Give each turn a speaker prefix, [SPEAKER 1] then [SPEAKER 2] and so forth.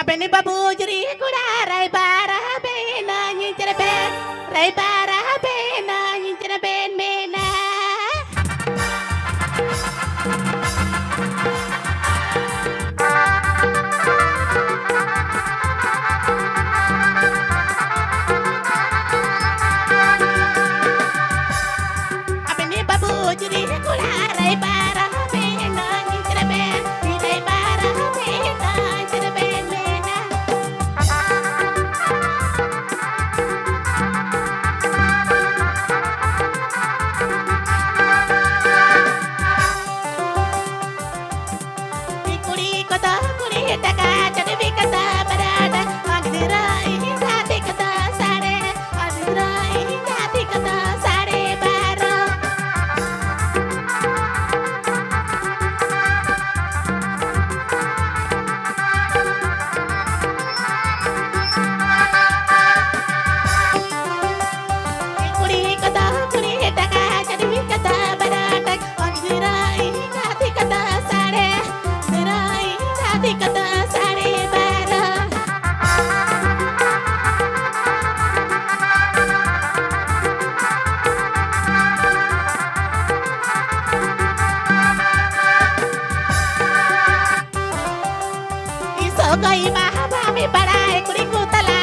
[SPEAKER 1] Abeni babu juri kuda rai bara bena nyinjere ben rai bara bena nyinjere ben mena Abeni babu juri kuda rai bara bena nyinjere ben rai bara bena nyinjere ben mena Kuri kata kuri taka jadi kata berada adirai hati kata sare adirai hati kata sare baru kuri kata kuri taka jadi kata berada adirai hati kata sare adirai hati kata sare baru Iso koi mahaba mi parai kuri kutala